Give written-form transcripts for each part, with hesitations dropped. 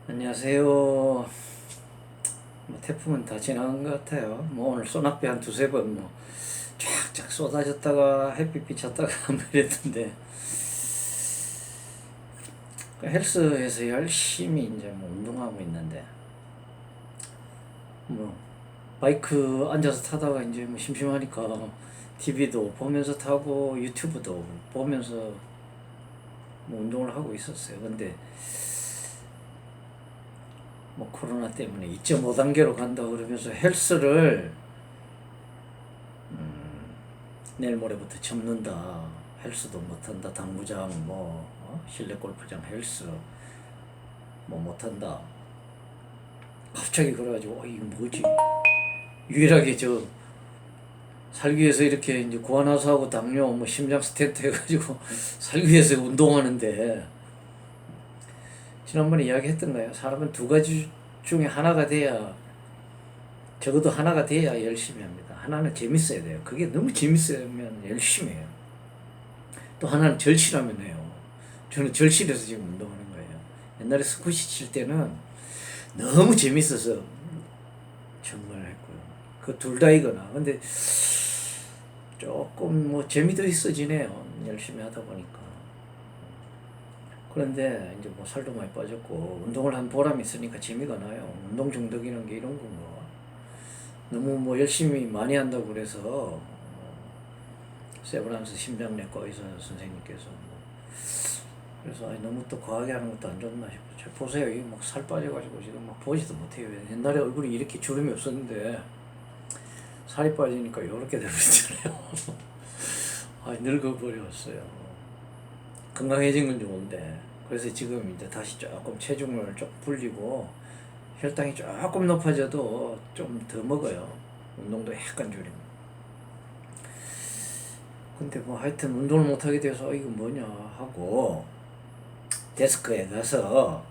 안녕하세요. 뭐 태풍은 다 지나간 것 같아요. 뭐 오늘 소낙비 한 두세 번 뭐 쫙쫙 쏟아졌다가 햇빛 비쳤다가 뭐 이랬던데 그 헬스에서 열심히 이제 뭐 운동하고 있는데 뭐 바이크 앉아서 타다가 이제 뭐 심심하니까 TV도 보면서 타고 유튜브도 보면서 뭐 운동을 하고 있었어요. 근데 뭐 코로나 때문에 2.5단계로 간다 그러면서 헬스를 내일 모레부터 접는다. 헬스도 못한다. 당구장 실내 골프장 헬스 뭐 못한다. 갑자기 그래가지고 이거 뭐지? 유일하게 저 살기 위해서 이렇게 이제 고환화수하고 당뇨 뭐 심장 스텐트 해가지고 살기 위해서 운동하는데 지난번에 이야기했던 거예요. 사람은 두 가지 중에 하나가 돼야 적어도 하나가 돼야 열심히 합니다. 하나는 재밌어야 돼요. 그게 너무 재밌으면 열심히 해요. 또 하나는 절실하면 해요. 저는 절실해서 지금 운동하는 거예요. 옛날에 스쿼시 칠 때는 너무 재밌어서 정말 했고요. 그 둘 다이거나. 근데 조금 뭐 재미도 있어지네요. 열심히 하다 보니까. 그런데 이제 뭐 살도 많이 빠졌고 운동을 한 보람이 있으니까 재미가 나요. 운동 중독이라는 게 이런 건가. 너무 뭐 열심히 많이 한다고 그래서 세브란스 심장내과 의사 선생님께서 그래서 너무 또 과하게 하는 것도 안 좋나 싶어요. 보세요. 이 막 살 빠져가지고 지금 막 보지도 못해요. 옛날에 얼굴이 이렇게 주름이 없었는데 살이 빠지니까 이렇게 되버렸잖아요. 늙어버렸어요. 건강해진 건 좋은데 그래서 지금 이제 다시 조금 체중을 좀 불리고 혈당이 조금 높아져도 좀 더 먹어요. 운동도 약간 줄이고. 근데 뭐 하여튼 운동을 못하게 돼서 이거 뭐냐 하고 데스크에 가서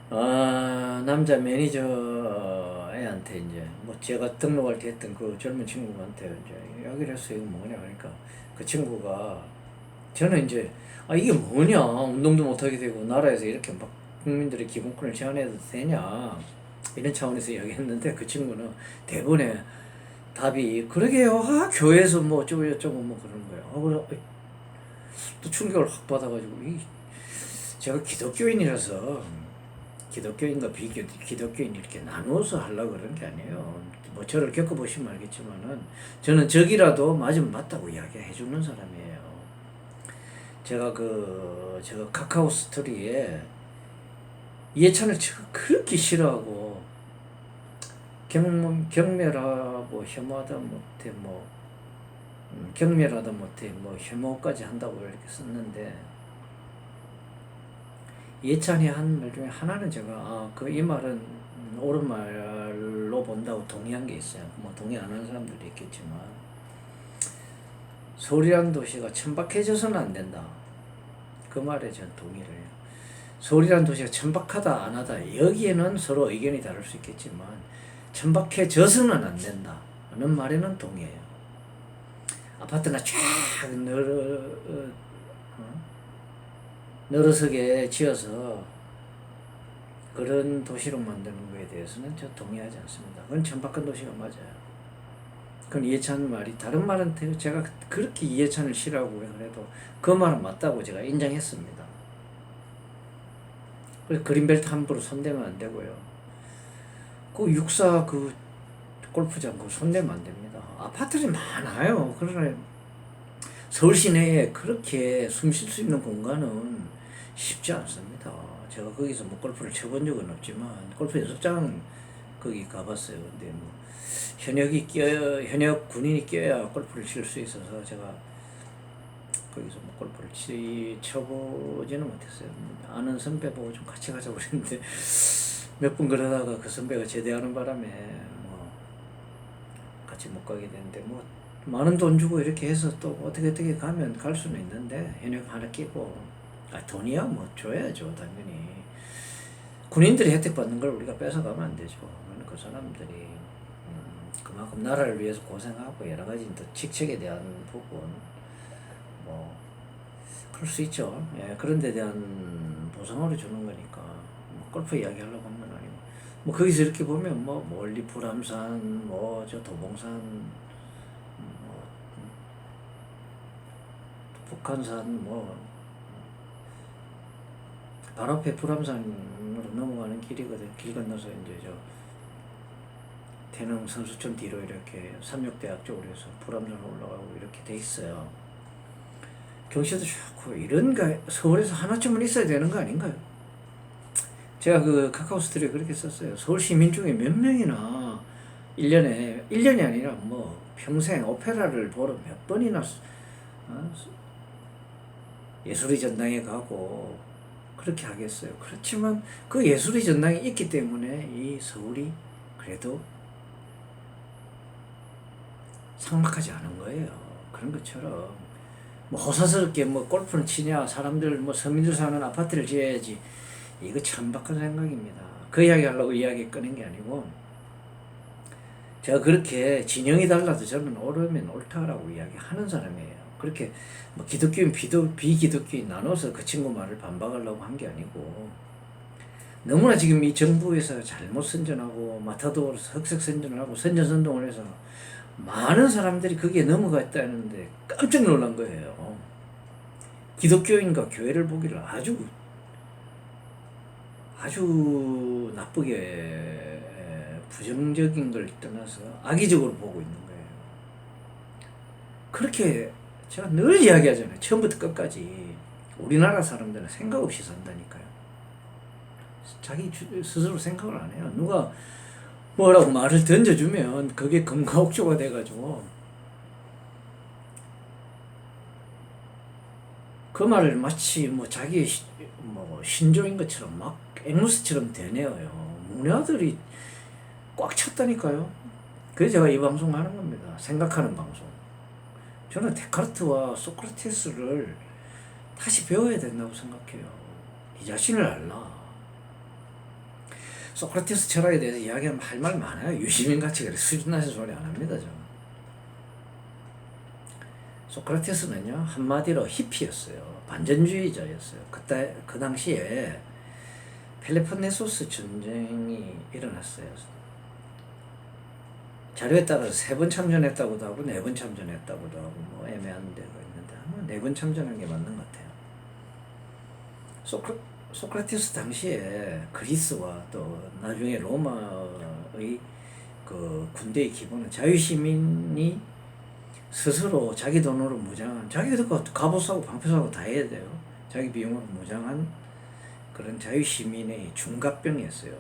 남자 매니저 애한테 이제 뭐 제가 등록할 때 했던 그 젊은 친구한테 이제 이야기를 했어요. 이거 뭐냐 그러니까 그 친구가 저는 이제 이게 뭐냐 운동도 못하게 되고 나라에서 이렇게 막 국민들의 기본권을 제한해도 되냐 이런 차원에서 이야기했는데 그 친구는 대부분의 답이 그러게요. 교회에서 뭐 어쩌고 저쩌고 뭐 그러는 거예요. 그래서 또 충격을 확 받아가지고 제가 기독교인이라서 기독교인과 비기독교인 이렇게 나누어서 하려고 그런 게 아니에요. 뭐 저를 겪어보시면 알겠지만은 저는 적이라도 맞으면 맞다고 이야기해 주는 사람이에요. 제가 카카오 스토리에 이해찬을 제가 그렇게 싫어하고 경멸하고 혐오하다 못해 경멸하다 못해 뭐 혐오까지 한다고 이렇게 썼는데 이해찬이 한 말 중에 하나는 제가 이 말은 옳은 말로 본다고 동의한 게 있어요. 뭐 동의 안 하는 사람들도 있겠지만 서울이라는 도시가 천박해져서는 안 된다. 그 말에 저는 동의를 해요. 서울이라는 도시가 천박하다 안 하다 여기에는 서로 의견이 다를 수 있겠지만 천박해져서는 안 된다 하는 말에는 동의해요. 아파트가 쫙 늘어서게 지어서 그런 도시로 만드는 거에 대해서는 저 동의하지 않습니다. 그건 천박한 도시가 맞아요. 그건 이해찬 말이 다른 말은 제가 그렇게 이해찬을 싫어하고 그래도 그 말은 맞다고 제가 인정했습니다. 그래서 그린벨트 함부로 손대면 안 되고요. 그 육사 그 골프장 그 손대면 안 됩니다. 아파트들이 많아요. 그러나 서울 시내에 그렇게 숨 쉴 수 있는 공간은 쉽지 않습니다. 제가 거기서 뭐 골프를 쳐본 적은 없지만 골프 연습장 거기 가봤어요. 근데 뭐 현역 군인이 껴야 골프를 칠 수 있어서 제가 거기서 뭐 골프를 쳐보지는 못했어요. 아는 선배 보고 좀 같이 가자고 그랬는데 몇 번 그러다가 그 선배가 제대하는 바람에 뭐 같이 못 가게 됐는데 뭐 많은 돈 주고 이렇게 해서 또 어떻게 가면 갈 수는 있는데 현역 하나 끼고 돈이야 뭐 줘야죠 당연히. 군인들이 혜택 받는 걸 우리가 뺏어가면 안 되죠. 그 사람들이 그만큼 나라를 위해서 고생하고 여러 가지 또 직책에 대한 부분 그럴 수 있죠. 예, 그런 데 대한 보상으로 주는 거니까 골프 이야기하려고 한 건 아니고 뭐 거기서 이렇게 보면 뭐 멀리 불암산 뭐 저 도봉산 뭐 북한산 뭐 바로 앞에 불암산으로 넘어가는 길이거든. 길 건너서 이제 저 태릉 선수촌 뒤로 이렇게 삼육대학 쪽으로 해서 불암산 올라가고 이렇게 돼 있어요. 경치도 좋고 이런 거 서울에서 하나쯤은 있어야 되는 거 아닌가요? 제가 그 카카오 스토리에 그렇게 썼어요. 서울 시민 중에 몇 명이나 1년이 아니라 뭐 평생 오페라를 보러 몇 번이나 예술의 전당에 가고 그렇게 하겠어요. 그렇지만 그 예술의 전당이 있기 때문에 이 서울이 그래도 삭막하지 않은 거예요. 그런 것처럼 뭐 호사스럽게 뭐 골프는 치냐, 사람들 뭐 서민들 사는 아파트를 지어야지, 이거 천박한 생각입니다. 그 이야기 하려고 이야기 꺼낸 게 아니고, 제가 그렇게 진영이 달라도 저는 옳으면 옳다라고 이야기하는 사람이에요. 그렇게 뭐 기독교인 비기독교인 나눠서 그 친구 말을 반박하려고 한 게 아니고, 너무나 지금 이 정부에서 잘못 선전하고 마타도로서 흑색 선전을 하고 선전선동을 해서 많은 사람들이 거기에 넘어갔다는데 깜짝 놀란 거예요. 기독교인과 교회를 보기를 아주 나쁘게 부정적인 걸 떠나서 악의적으로 보고 있는 거예요. 그렇게 제가 늘 이야기하잖아요. 처음부터 끝까지 우리나라 사람들은 생각 없이 산다니까요. 자기 스스로 생각을 안 해요. 누가 뭐라고 말을 던져주면 그게 금가옥조가 돼가지고 그 말을 마치 뭐 자기 뭐 신조인 것처럼 막 앵무새처럼 되뇌어요. 문외아들이 꽉 찼다니까요. 그래서 제가 이 방송 하는 겁니다. 생각하는 방송. 저는 데카르트와 소크라테스를 다시 배워야 된다고 생각해요. 이 자신을 알라. 소크라테스 철학에 대해서 이야기하면 할 말 많아요. 유시민 같이 그래 수준 낮은 소리 안 합니다, 저는. 소크라테스는요, 한마디로 히피였어요. 반전주의자였어요. 그 당시에 펠로폰네소스 전쟁이 일어났어요. 자료에 따라서 3번 참전했다고도 하고 4번 참전했다고도 하고 뭐 애매한 데가 있는데 아마 4번 참전한 게 맞는 것 같아요. 소크라테스 당시에 그리스와 또 나중에 로마의 그 군대의 기본은 자유시민이 스스로 자기 돈으로 무장한, 자기도 갑옷사고 방패사고 다 해야 돼요. 자기 비용으로 무장한 그런 자유시민의 중갑병이었어요.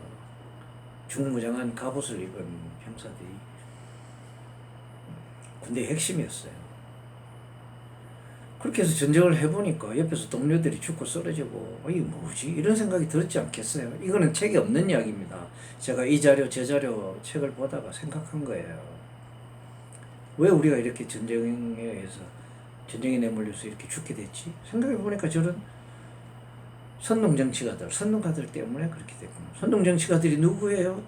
중무장한 갑옷을 입은 형사들이 군대의 핵심이었어요. 그렇게 해서 전쟁을 해보니까 옆에서 동료들이 죽고 쓰러지고 이게 뭐지? 이런 생각이 들었지 않겠어요? 이거는 책에 없는 이야기입니다. 제가 이 자료 저 자료 책을 보다가 생각한 거예요. 왜 우리가 이렇게 전쟁에 의해서 전쟁에 내몰려서 이렇게 죽게 됐지? 생각해보니까 저런 선동가들 때문에 그렇게 됐구나. 선동정치가들이 누구예요?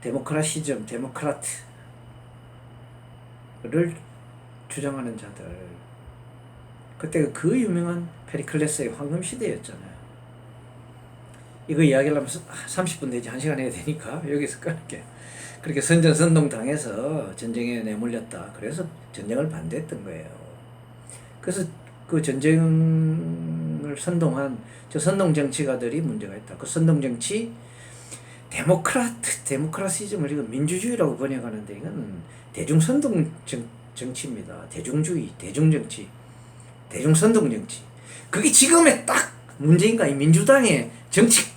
데모크라시즘, 데모크라트를 주장하는 자들. 그때가 그 유명한 페리클레스의 황금시대였잖아요. 이거 이야기하려면 30분 내지 1시간 해야 되니까 여기서 끊을게요. 그렇게 선동 당해서 전쟁에 내몰렸다. 그래서 전쟁을 반대했던 거예요. 그래서 그 전쟁을 선동한 저 선동 정치가들이 문제가 있다. 그 선동 정치 데모크라시즘을 이거 민주주의라고 번역하는데 이건 대중선동 정치입니다. 대중주의, 대중정치, 대중선동 정치. 그게 지금의 딱 문제인가? 이 민주당의 정치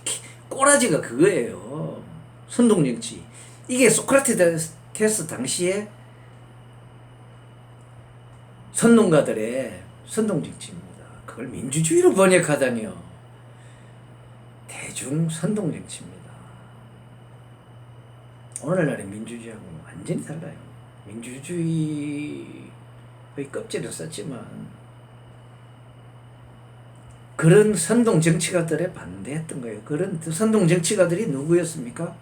꼬라지가 그거예요. 선동 정치. 이게 소크라테스 당시에 선동가들의 선동 정치입니다. 그걸 민주주의로 번역하다니요. 대중 선동 정치입니다. 오늘날의 민주주의하고는 완전히 달라요. 민주주의의 껍질을 썼지만 그런 선동 정치가들에 반대했던 거예요. 그런 선동 정치가들이 누구였습니까?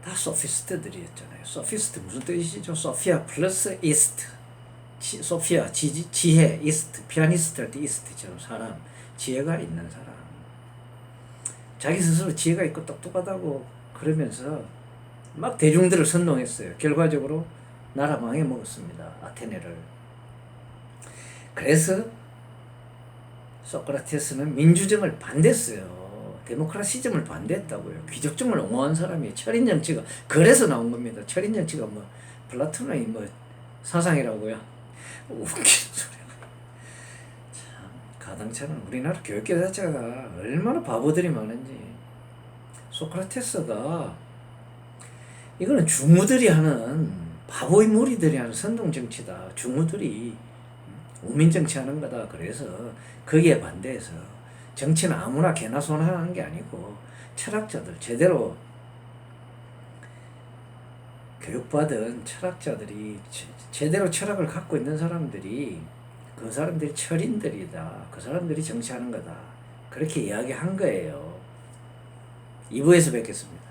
다 소피스트들이었잖아요. 소피스트 무슨 뜻이죠? 소피아 플러스 이스트. 소피아 지혜, 이스트 피아니스트 할 때 이스트처럼 사람, 지혜가 있는 사람. 자기 스스로 지혜가 있고 똑똑하다고 그러면서 막 대중들을 선동했어요. 결과적으로 나라 망해 먹었습니다. 아테네를. 그래서 소크라테스는 민주정을 반대했어요. 데모크라시즘을 반대했다고요. 귀족점을 옹호한 사람이 철인 정치가 그래서 나온 겁니다. 철인 정치가 뭐 플라톤의 뭐 사상이라고요. 웃긴 소리야. 참 가당찮은 우리나라 교육계 자체가 얼마나 바보들이 많은지. 소크라테스가 이거는 중우들이 하는 바보의 무리들이 하는 선동 정치다. 중우들이 우민 정치하는 거다. 그래서 거기에 반대해서 정치는 아무나 개나 소나 하는 게 아니고 철학자들 제대로 교육받은 철학자들이 제대로 철학을 갖고 있는 사람들이 그 사람들이 철인들이다. 그 사람들이 정치하는 거다. 그렇게 이야기한 거예요. 2부에서 뵙겠습니다.